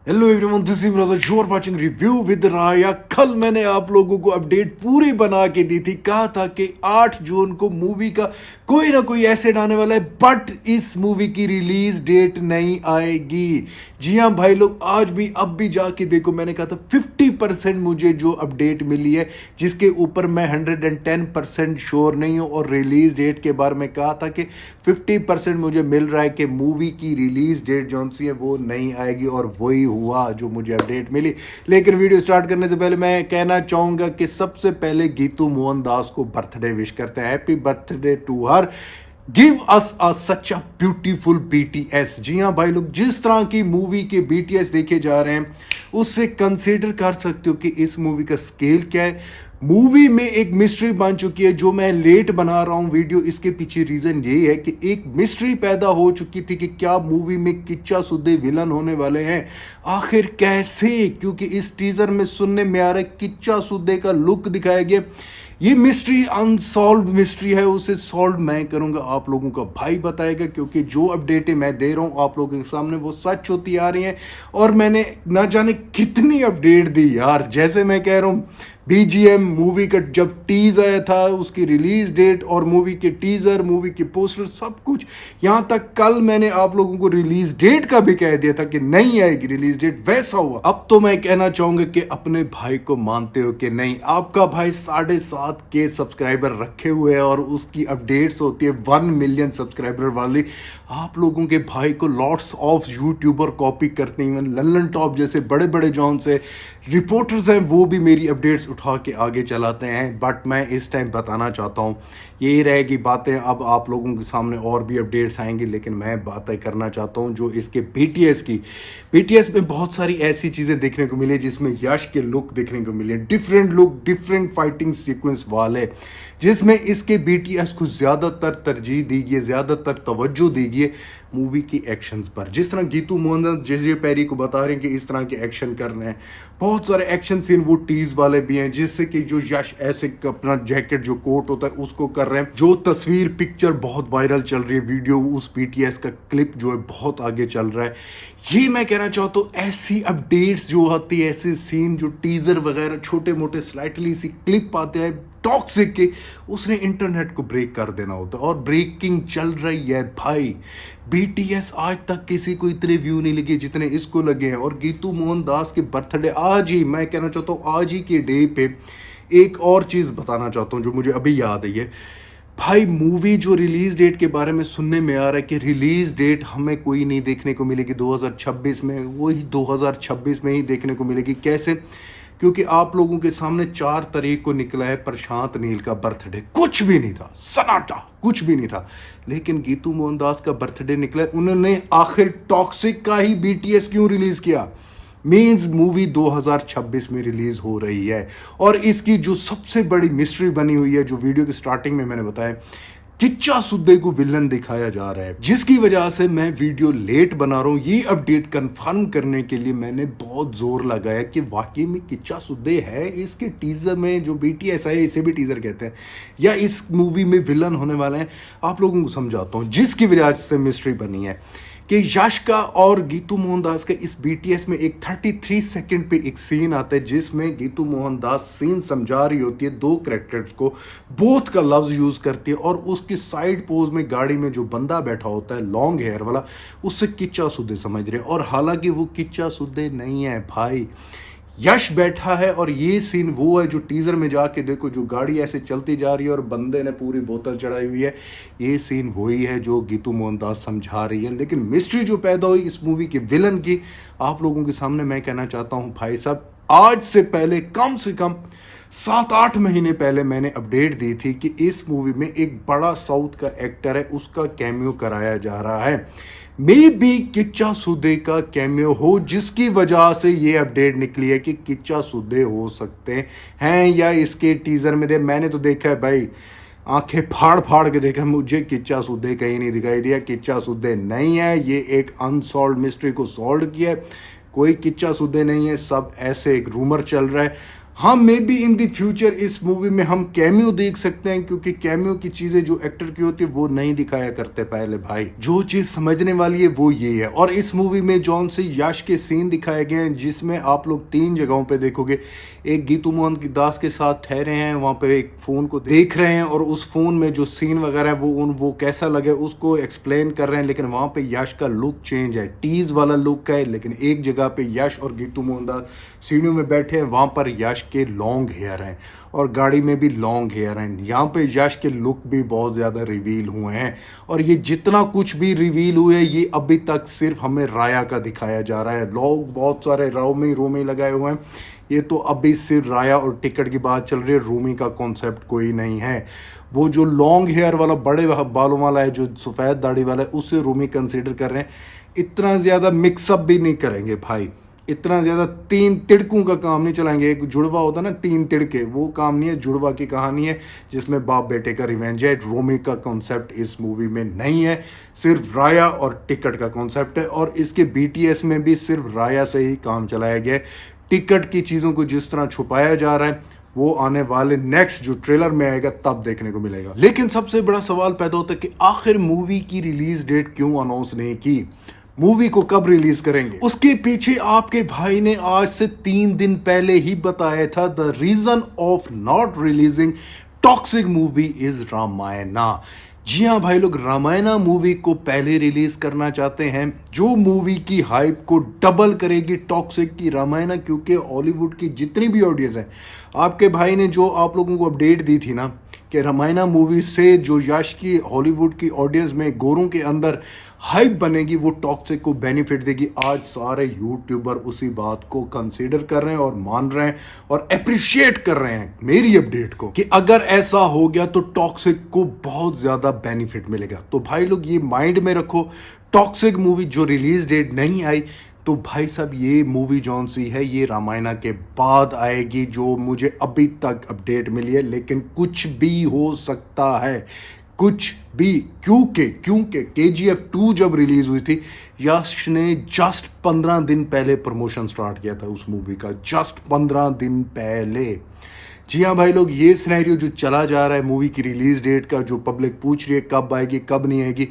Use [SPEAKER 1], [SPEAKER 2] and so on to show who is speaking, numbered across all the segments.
[SPEAKER 1] Hello everyone, this is brother, you are watching review with Raya. कल मैंने आप लोगों को अपडेट पूरी बना के दी थी। कहा था कि 8 जून को मूवी का कोई ना कोई एसेट आने वाला है, बट इस मूवी की रिलीज डेट नहीं आएगी। जी हाँ भाई लोग, आज भी अब भी जाके देखो, मैंने कहा था 50% मुझे जो अपडेट मिली है, जिसके ऊपर मैं 110% श्योर नहीं हूँ। और रिलीज डेट के बारे में कहा था कि 50% मुझे मिल रहा है कि मूवी की रिलीज डेट जो सी है वो नहीं आएगी, और वही हुआ जो मुझे अपडेट मिली। लेकिन वीडियो स्टार्ट करने से पहले मैं कहना चाहूंगा कि सबसे पहले गीतू मोहन दास को बर्थडे विश करते हैं। Happy birthday to her, give us a such a beautiful BTS. जी हाँ भाई लोग, जिस तरह की मूवी के बीटीएस देखे जा रहे हैं, उससे कंसीडर कर सकते हो कि इस मूवी का स्केल क्या है। मूवी में एक मिस्ट्री बन चुकी है। जो मैं लेट बना रहा हूं वीडियो, इसके पीछे रीजन यही है कि एक मिस्ट्री पैदा हो चुकी थी कि क्या मूवी में किच्चा सुद्धे विलन होने वाले हैं, आखिर कैसे। क्योंकि इस टीजर में सुनने में आ रहा है किच्चा सुद्धे का लुक दिखाया गया। ये मिस्ट्री अनसॉल्व मिस्ट्री है, उसे सॉल्व मैं करूंगा, आप लोगों का भाई बताएगा। क्योंकि जो अपडेटें मैं दे रहा हूं आप लोगों के सामने वो सच होती आ रही हैं। और मैंने ना जाने कितनी अपडेट दी यार। जैसे मैं कह रहा हूं, बीजीएम मूवी का जब टीज आया था, उसकी रिलीज डेट और मूवी के टीजर, मूवी के पोस्टर, सब कुछ, यहां तक कल मैंने आप लोगों को रिलीज डेट का भी कह दिया था कि नहीं आएगी रिलीज डेट, वैसा हुआ। अब तो मैं कहना चाहूंगा कि अपने भाई को मानते हो कि नहीं। आपका भाई 7.5 के सब्सक्राइबर रखे हुए है और उसकी अपडेट्स होती है 1 मिलियन सब्सक्राइबर वाली। आप लोगों के भाई को लॉट्स ऑफ यूट्यूबर कॉपी करते हैं। लल्लन टॉप जैसे बड़े बड़े जॉन से रिपोर्टर्स हैं, वो भी मेरी अपडेट्स उठा के आगे चलाते हैं। बट मैं इस टाइम बताना चाहता हूँ, यही रहेगी बातें। अब आप लोगों के सामने और भी अपडेट्स आएंगी, लेकिन मैं बातें करना चाहता हूँ जो इसके बीटीएस की। बीटीएस में बहुत सारी ऐसी चीज़ें देखने को मिली जिसमें यश के लुक देखने को मिले, different look, different fighting sequence वाले, जिसमें इसके बीटीएस को ज़्यादातर तरजीह दी गई, ज़्यादातर तवज्जो दी गई मूवी की एक्शंस पर। जिस तरह गीतू मोहन जे पैरी को बता रहे हैं कि इस तरह के एक्शन करने हैं, बहुत सारे एक्शन सीन वो टीज वाले भी हैं, जिससे कि जो यश ऐसे अपना जैकेट जो कोट होता है उसको कर रहे हैं। जो तस्वीर पिक्चर बहुत वायरल चल रही है, वीडियो उस बीटीएस का क्लिप जो है बहुत आगे चल रहा है। ये मैं कहना चाहता हूँ, ऐसी अपडेट्स जो आती है, ऐसे सीन जो टीजर वगैरह छोटे मोटे स्लाइटली सी क्लिप आते हैं टॉक्सिक के, उसने इंटरनेट को ब्रेक कर देना होता है। और ब्रेकिंग चल रही है भाई। बीटीएस आज तक किसी को इतने व्यू नहीं लगे जितने इसको लगे हैं। और गीतू मोहन दास के बर्थडे आज ही, मैं कहना चाहता हूँ आज ही के डे पे एक और चीज़ बताना चाहता हूँ जो मुझे अभी याद आई है भाई। मूवी जो रिलीज डेट के बारे में सुनने में आ रहा है कि रिलीज डेट हमें कोई नहीं देखने को मिलेगी 2026 में, वही 2026 में ही देखने को मिलेगी। कैसे? क्योंकि आप लोगों के सामने 4 तारीख को निकला है प्रशांत नील का बर्थडे, कुछ भी नहीं था, सन्नाटा, कुछ भी नहीं था। लेकिन गीतू मोहन दास का बर्थडे निकला, उन्होंने आखिर टॉक्सिक का ही बीटीएस क्यों रिलीज किया। मीन्स मूवी 2026 में रिलीज हो रही है। और इसकी जो सबसे बड़ी मिस्ट्री बनी हुई है, जो वीडियो की स्टार्टिंग में मैंने बताया, किच्चा सुद्धे को विलन दिखाया जा रहा है, जिसकी वजह से मैं वीडियो लेट बना रहा हूँ। ये अपडेट कंफर्म करने के लिए मैंने बहुत जोर लगाया कि वाकई में किच्चा सुद्धे है इसके टीजर में, जो बीटीएस है, इसे भी टीजर कहते हैं, या इस मूवी में विलन होने वाले हैं। आप लोगों को समझाता हूँ जिसकी वजह से मिस्ट्री बनी है कि यश का और गीतू मोहन दास का इस बीटीएस में एक 33 सेकंड पे एक सीन आता है, जिसमें गीतू मोहन दास सीन समझा रही होती है दो कैरेक्टर्स को, बोथ का लफ्ज यूज करती है। और उसकी साइड पोज में गाड़ी में जो बंदा बैठा होता है लॉन्ग हेयर वाला, उससे किच्चा सुद्धे समझ रहे हैं। और हालांकि वो किच्चा सुद्धे नहीं है भाई, यश बैठा है। और ये सीन वो है जो टीजर में जाके देखो, जो गाड़ी ऐसे चलती जा रही है और बंदे ने पूरी बोतल चढ़ाई हुई है, ये सीन वही है जो गीतू मोहन दास समझा रही है। लेकिन मिस्ट्री जो पैदा हुई इस मूवी के विलन की, आप लोगों के सामने मैं कहना चाहता हूँ भाई साहब, आज से पहले कम से कम 7-8 महीने पहले मैंने अपडेट दी थी कि इस मूवी में एक बड़ा साउथ का एक्टर है, उसका कैमियो कराया जा रहा है। मे बी किच्चा सुद्धे का कैमियो हो, जिसकी वजह से ये अपडेट निकली है कि किच्चा सुद्धे हो सकते हैं, या इसके टीजर में मैंने तो देखा है भाई, आंखें फाड़ फाड़ के देखा, मुझे किच्चा सुद्धे कहीं नहीं दिखाई दिया। किच्चा सुद्धे नहीं है, ये एक अनसॉल्व मिस्ट्री को सॉल्व किया है। कोई किच्चा सुद्धे नहीं है, सब ऐसे एक रूमर चल रहा है। हाँ, may be in the future इस मूवी में हम कैमियो देख सकते हैं, क्योंकि कैमियो की चीजें जो एक्टर की होती है वो नहीं दिखाया करते पहले भाई। जो चीज समझने वाली है वो ये है। और इस मूवी में जॉन से यश के सीन दिखाए गए हैं, जिसमें आप लोग 3 जगहों पे देखोगे। एक गीतू मोहन दास के साथ ठहरे हैं, वहां पर एक फोन को देख रहे हैं, और उस फोन में जो सीन वगैरह है वो कैसा लगे उसको एक्सप्लेन कर रहे हैं। लेकिन वहां पे यश का लुक चेंज है, टीज वाला लुक है। लेकिन एक जगह पे यश और गीतू मोहन दास सीढ़ियों में बैठे हैं, वहां पर यश के लॉन्ग हेयर हैं और गाड़ी में भी लॉन्ग हेयर हैं। यहाँ पे यश के लुक भी बहुत ज़्यादा रिवील हुए हैं। और ये जितना कुछ भी रिवील हुए हैं, ये अभी तक सिर्फ हमें राया का दिखाया जा रहा है। लोग बहुत सारे रोमी लगाए हुए हैं, ये तो अभी सिर्फ राया और टिकट की बात चल रही है। रूमी का कॉन्सेप्ट कोई नहीं है। वो जो लॉन्ग हेयर वाला बड़े बालों वाला है, जो सफ़ेद दाढ़ी वाला है, उससे रूमी कंसिडर कर रहे हैं। इतना ज़्यादा मिक्सअप भी नहीं करेंगे भाई, इतना ज़्यादा 3 तिड़कों का काम नहीं चलाएंगे। एक जुड़वा होता ना 3 तिड़के, वो काम नहीं है। जुड़वा की कहानी है जिसमें बाप बेटे का रिवेंज है। रोमी का कॉन्सेप्ट इस मूवी में नहीं है, सिर्फ राया और टिकट का कॉन्सेप्ट है। और इसके बीटीएस में भी सिर्फ राया से ही काम चलाया गया है। टिकट की चीज़ों को जिस तरह छुपाया जा रहा है, वो आने वाले नेक्स्ट जो ट्रेलर में आएगा तब देखने को मिलेगा। लेकिन सबसे बड़ा सवाल पैदा होता है कि आखिर मूवी की रिलीज डेट क्यों अनाउंस नहीं की, मूवी को कब रिलीज करेंगे। उसके पीछे आपके भाई ने आज से 3 दिन पहले ही बताया था, the reason of not releasing Toxic movie is Ramayana. जी हाँ भाई लोग, रामायणा मूवी को पहले रिलीज करना चाहते हैं, जो मूवी की हाइप को डबल करेगी टॉक्सिक की रामायणा। क्योंकि हॉलीवुड की जितनी भी ऑडियंस है, आपके भाई ने जो आप लोगों को अपडेट दी थी ना कि रामायणा मूवी से जो यश की हॉलीवुड की ऑडियंस में गोरों के अंदर हाइप बनेगी, वो टॉक्सिक को बेनिफिट देगी। आज सारे यूट्यूबर उसी बात को कंसीडर कर रहे हैं और मान रहे हैं और अप्रिशिएट कर रहे हैं मेरी अपडेट को, कि अगर ऐसा हो गया तो टॉक्सिक को बहुत ज़्यादा बेनिफिट मिलेगा। तो भाई लोग ये माइंड में रखो, टॉक्सिक मूवी जो रिलीज डेट नहीं आई, तो भाई साहब ये मूवी जौन सी है ये रामायणा के बाद आएगी, जो मुझे अभी तक अपडेट मिली है। लेकिन कुछ भी हो सकता है, कुछ भी। क्योंकि KGF 2 जब रिलीज हुई थी, यश ने जस्ट 15 दिन पहले प्रमोशन स्टार्ट किया था उस मूवी का, जस्ट 15 दिन पहले। जी हाँ भाई लोग, ये सिनेरियो जो चला जा रहा है मूवी की रिलीज डेट का, जो पब्लिक पूछ रही है कब आएगी कब नहीं आएगी,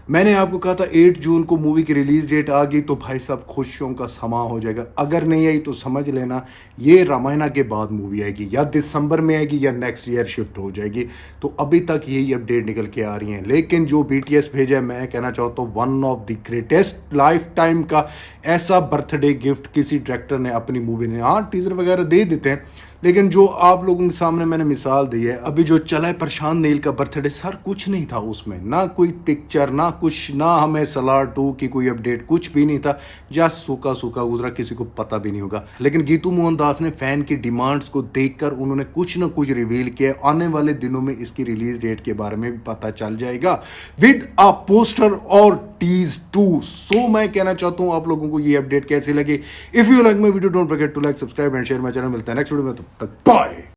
[SPEAKER 1] मैंने आपको कहा था 8 जून को मूवी की रिलीज डेट आ गई तो भाई साहब खुशियों का समा हो जाएगा। अगर नहीं आई तो समझ लेना ये रामायणा के बाद मूवी आएगी, या दिसंबर में आएगी या नेक्स्ट ईयर शिफ्ट हो जाएगी। तो अभी तक यही अपडेट निकल के आ रही हैं। लेकिन जो BTS भेजा है, मैं कहना चाहता हूँ one of the greatest life time का ऐसा बर्थडे गिफ्ट किसी डायरेक्टर ने अपनी मूवी ने। हाँ, टीजर वगैरह दे देते हैं, लेकिन जो आप लोगों के सामने मैंने मिसाल दी है, अभी जो चला है प्रशांत नील का बर्थडे, सर कुछ नहीं था उसमें, ना कोई पिक्चर ना कुछ, ना हमें सलार 2 की कोई अपडेट, कुछ भी नहीं था। जस्ट सूखा सूखा गुजरा, किसी को पता भी नहीं होगा। लेकिन गीतू मोहन दास ने फैन की डिमांड्स को देखकर उन्होंने कुछ ना कुछ रिवील किया। आने वाले दिनों में इसकी रिलीज डेट के बारे में भी पता चल जाएगा विद अ पोस्टर और टीज 2। सो मैं कहना चाहता हूं आप लोगों को ये अपडेट कैसी लगी। If you like my video don't forget to like, subscribe and share my channel. मिलता है नेक्स्ट वीडियो में, तब तक बाय।